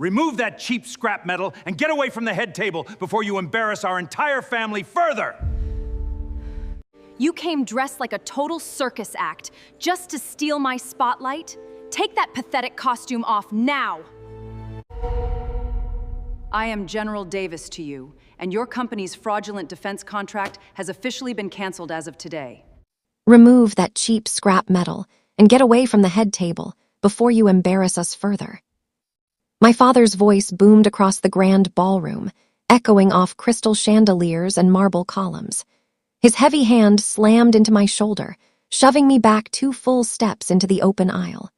Remove that cheap scrap metal and get away from the head table before you embarrass our entire family further! You came dressed like a total circus act just to steal my spotlight? Take that pathetic costume off now! I am General Davis to you, and your company's fraudulent defense contract has officially been canceled as of today. Remove that cheap scrap metal and get away from the head table before you embarrass us further. My father's voice boomed across the grand ballroom, echoing off crystal chandeliers and marble columns. His heavy hand slammed into my shoulder, shoving me back 2 full steps into the open aisle.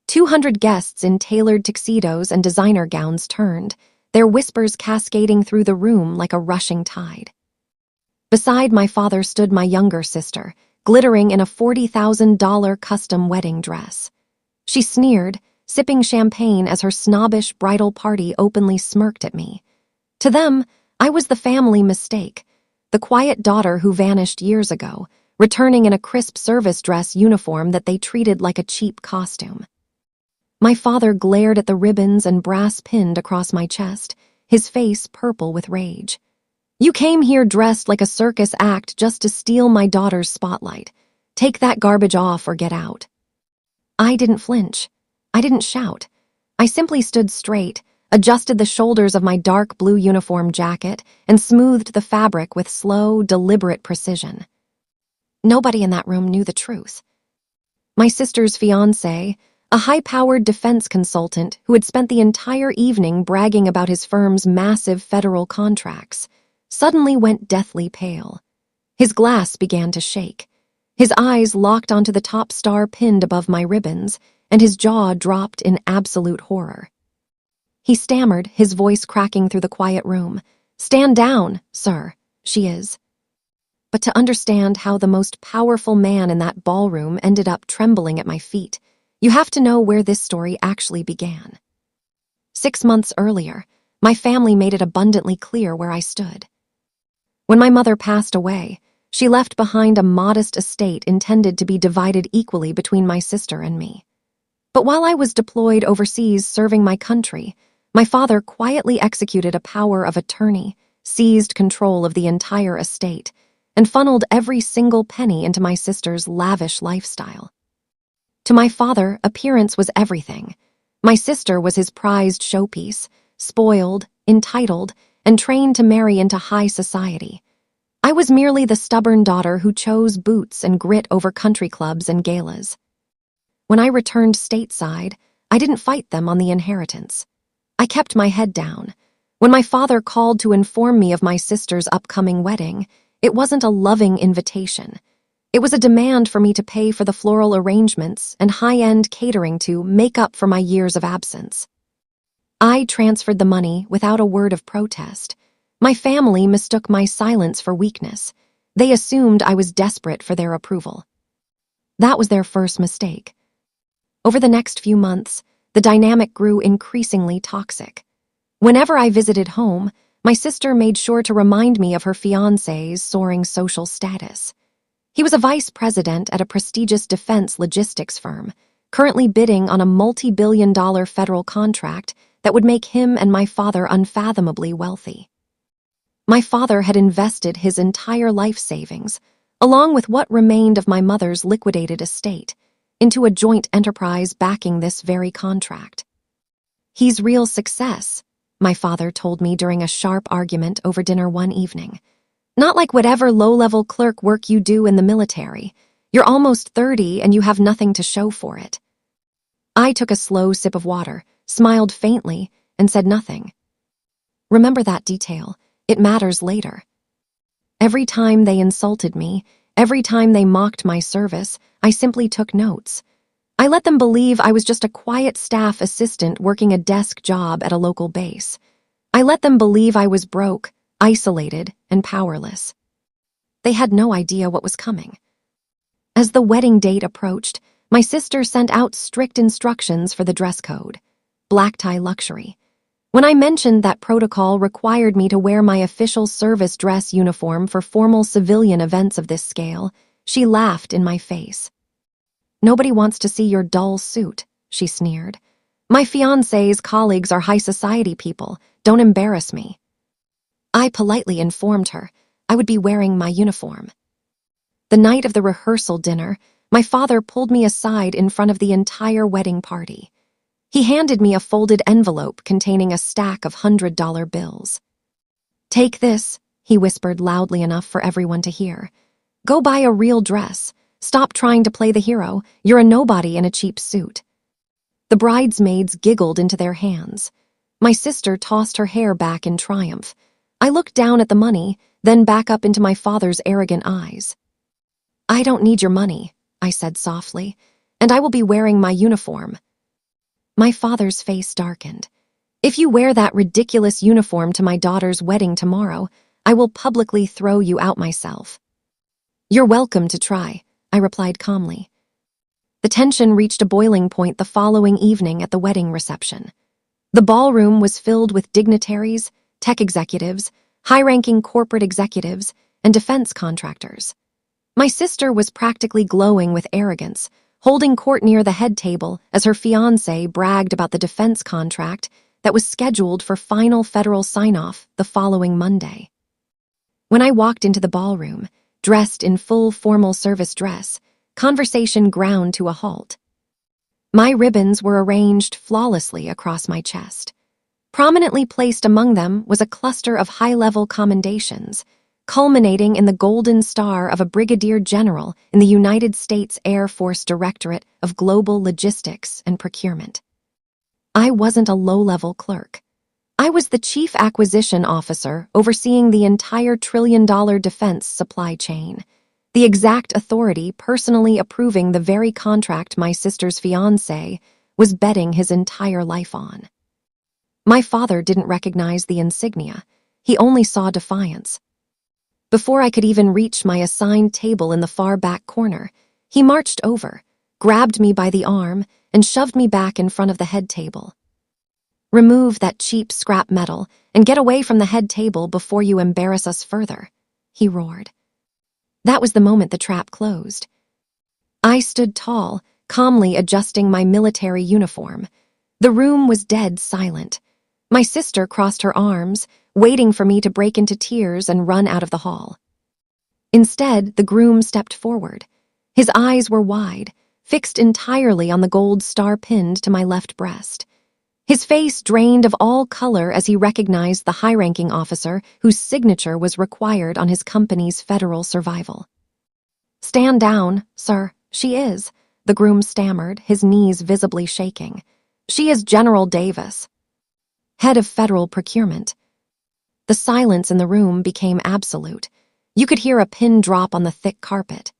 200 guests in tailored tuxedos and designer gowns turned, their whispers cascading through the room like a rushing tide. Beside my father stood my younger sister, glittering in a $40,000 custom wedding dress. She sneered, sipping champagne as her snobbish bridal party openly smirked at me. To them, I was the family mistake, the quiet daughter who vanished years ago, returning in a crisp service dress uniform that they treated like a cheap costume. My father glared at the ribbons and brass pinned across my chest, his face purple with rage. You came here dressed like a circus act just to steal my daughter's spotlight. Take that garbage off or get out. I didn't flinch. I didn't shout. I simply stood straight, adjusted the shoulders of my dark blue uniform jacket, and smoothed the fabric with slow, deliberate precision. Nobody in that room knew the truth. My sister's fiancé, a high-powered defense consultant who had spent the entire evening bragging about his firm's massive federal contracts, suddenly went deathly pale. His glass began to shake. His eyes locked onto the top star pinned above my ribbons, and his jaw dropped in absolute horror. He stammered, his voice cracking through the quiet room. "Stand down, sir. She is." But to understand how the most powerful man in that ballroom ended up trembling at my feet, you have to know where this story actually began. 6 months earlier, my family made it abundantly clear where I stood. When my mother passed away, she left behind a modest estate intended to be divided equally between my sister and me. But while I was deployed overseas serving my country, my father quietly executed a power of attorney, seized control of the entire estate, and funneled every single penny into my sister's lavish lifestyle. To my father, appearance was everything. My sister was his prized showpiece, spoiled, entitled, and trained to marry into high society. I was merely the stubborn daughter who chose boots and grit over country clubs and galas. When I returned stateside, I didn't fight them on the inheritance. I kept my head down. When my father called to inform me of my sister's upcoming wedding, it wasn't a loving invitation. It was a demand for me to pay for the floral arrangements and high-end catering to make up for my years of absence. I transferred the money without a word of protest. My family mistook my silence for weakness. They assumed I was desperate for their approval. That was their first mistake. Over the next few months, the dynamic grew increasingly toxic. Whenever I visited home, my sister made sure to remind me of her fiancé's soaring social status. He was a vice president at a prestigious defense logistics firm, currently bidding on a multi-billion-dollar federal contract that would make him and my father unfathomably wealthy. My father had invested his entire life savings, along with what remained of my mother's liquidated estate, into a joint enterprise backing this very contract. "He's real success," my father told me during a sharp argument over dinner one evening. "Not like whatever low-level clerk work you do in the military. You're almost 30 and you have nothing to show for it." I took a slow sip of water, smiled faintly, and said nothing. Remember that detail. It matters later. Every time they insulted me, every time they mocked my service, I simply took notes. I let them believe I was just a quiet staff assistant working a desk job at a local base. I let them believe I was broke, isolated, and powerless. They had no idea what was coming. As the wedding date approached, my sister sent out strict instructions for the dress code. Black tie luxury. When I mentioned that protocol required me to wear my official service dress uniform for formal civilian events of this scale, she laughed in my face. "Nobody wants to see your dull suit," she sneered. My fiancé's colleagues are high society people. Don't embarrass me. I politely informed her I would be wearing my uniform. The night of the rehearsal dinner, my father pulled me aside in front of the entire wedding party. He handed me a folded envelope containing a stack of $100 bills. "Take this," he whispered loudly enough for everyone to hear. "Go buy a real dress. Stop trying to play the hero. You're a nobody in a cheap suit." The bridesmaids giggled into their hands. My sister tossed her hair back in triumph. I looked down at the money, then back up into my father's arrogant eyes. "I don't need your money," I said softly, "and I will be wearing my uniform." My father's face darkened. "If you wear that ridiculous uniform to my daughter's wedding tomorrow, I will publicly throw you out myself." "You're welcome to try," I replied calmly. The tension reached a boiling point the following evening at the wedding reception. The ballroom was filled with dignitaries, tech executives, high-ranking corporate executives, and defense contractors. My sister was practically glowing with arrogance, holding court near the head table as her fiancé bragged about the defense contract that was scheduled for final federal sign-off the following Monday. When I walked into the ballroom, dressed in full formal service dress, conversation ground to a halt. My ribbons were arranged flawlessly across my chest. Prominently placed among them was a cluster of high-level commendations, culminating in the golden star of a brigadier general in the United States Air Force Directorate of Global Logistics and Procurement. I wasn't a low-level clerk. I was the chief acquisition officer overseeing the entire trillion-dollar defense supply chain, the exact authority personally approving the very contract my sister's fiancé was betting his entire life on. My father didn't recognize the insignia. He only saw defiance. Before I could even reach my assigned table in the far back corner, he marched over, grabbed me by the arm, and shoved me back in front of the head table. "Remove that cheap scrap metal and get away from the head table before you embarrass us further," he roared. That was the moment the trap closed. I stood tall, calmly adjusting my military uniform. The room was dead silent. My sister crossed her arms, waiting for me to break into tears and run out of the hall. Instead, the groom stepped forward. His eyes were wide, fixed entirely on the gold star pinned to my left breast. His face drained of all color as he recognized the high-ranking officer whose signature was required on his company's federal survival. "Stand down, sir. She is," the groom stammered, his knees visibly shaking. "She is General Davis, head of federal procurement." The silence in the room became absolute. You could hear a pin drop on the thick carpet.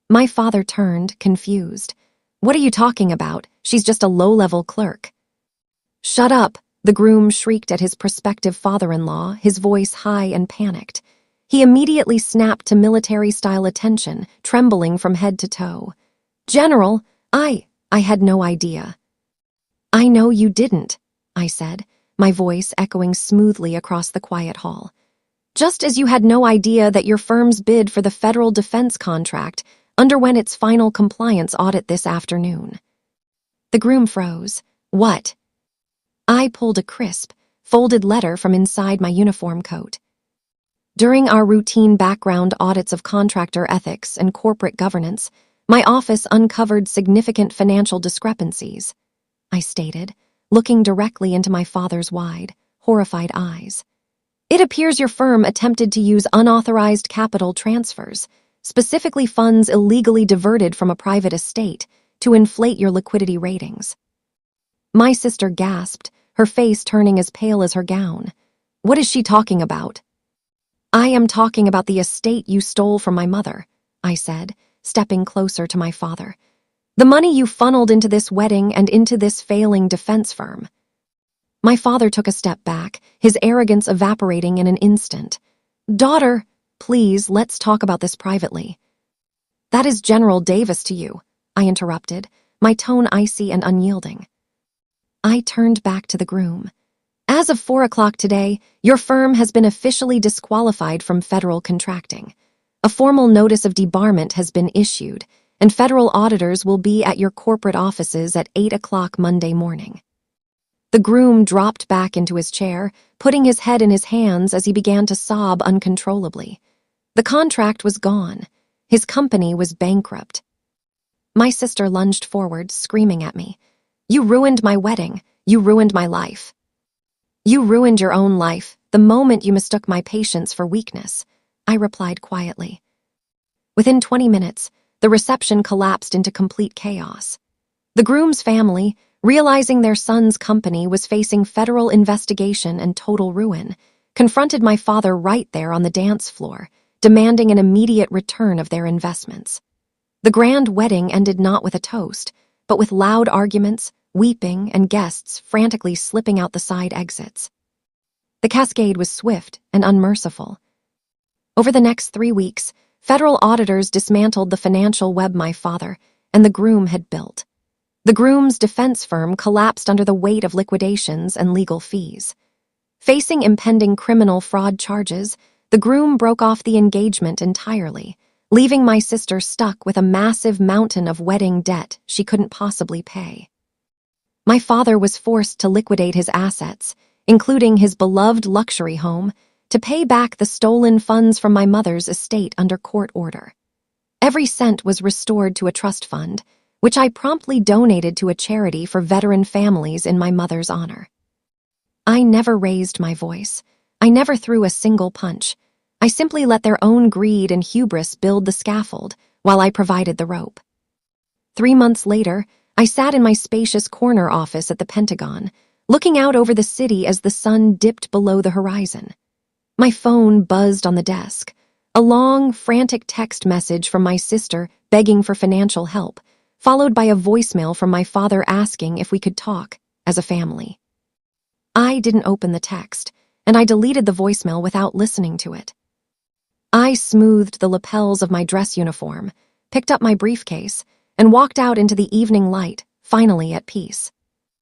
My father turned, confused. "What are you talking about? She's just a low-level clerk." "Shut up," the groom shrieked at his prospective father-in-law, his voice high and panicked. He immediately snapped to military-style attention, trembling from head to toe. "General, I had no idea." "I know you didn't," I said, my voice echoing smoothly across the quiet hall. "Just as you had no idea that your firm's bid for the federal defense contract underwent its final compliance audit this afternoon." The groom froze. "What?" I pulled a crisp, folded letter from inside my uniform coat. "During our routine background audits of contractor ethics and corporate governance, my office uncovered significant financial discrepancies," I stated, looking directly into my father's wide, horrified eyes. "It appears your firm attempted to use unauthorized capital transfers, specifically funds illegally diverted from a private estate, to inflate your liquidity ratings." My sister gasped, her face turning as pale as her gown. "What is she talking about?" "I am talking about the estate you stole from my mother," I said, stepping closer to my father. "The money you funneled into this wedding and into this failing defense firm." My father took a step back, his arrogance evaporating in an instant. "Daughter, please, let's talk about this privately." "That is General Davis to you," I interrupted, my tone icy and unyielding. I turned back to the groom. "As of 4 o'clock today, your firm has been officially disqualified from federal contracting. A formal notice of debarment has been issued, and federal auditors will be at your corporate offices at 8 o'clock Monday morning." The groom dropped back into his chair, putting his head in his hands as he began to sob uncontrollably. The contract was gone. His company was bankrupt. My sister lunged forward, screaming at me, "You ruined my wedding. You ruined my life." "You ruined your own life the moment you mistook my patience for weakness," I replied quietly. Within 20 minutes, the reception collapsed into complete chaos. The groom's family, realizing their son's company was facing federal investigation and total ruin, confronted my father right there on the dance floor, demanding an immediate return of their investments. The grand wedding ended not with a toast, but with loud arguments, weeping, and guests frantically slipping out the side exits. The cascade was swift and unmerciful. Over the next 3 weeks, federal auditors dismantled the financial web my father and the groom had built. The groom's defense firm collapsed under the weight of liquidations and legal fees. Facing impending criminal fraud charges, the groom broke off the engagement entirely, leaving my sister stuck with a massive mountain of wedding debt she couldn't possibly pay. My father was forced to liquidate his assets, including his beloved luxury home, to pay back the stolen funds from my mother's estate under court order. Every cent was restored to a trust fund, which I promptly donated to a charity for veteran families in my mother's honor. I never raised my voice. I never threw a single punch. I simply let their own greed and hubris build the scaffold while I provided the rope. 3 months later, I sat in my spacious corner office at the Pentagon, looking out over the city as the sun dipped below the horizon. My phone buzzed on the desk. A long, frantic text message from my sister begging for financial help, followed by a voicemail from my father asking if we could talk as a family. I didn't open the text, and I deleted the voicemail without listening to it. I smoothed the lapels of my dress uniform, picked up my briefcase, and walked out into the evening light, finally at peace.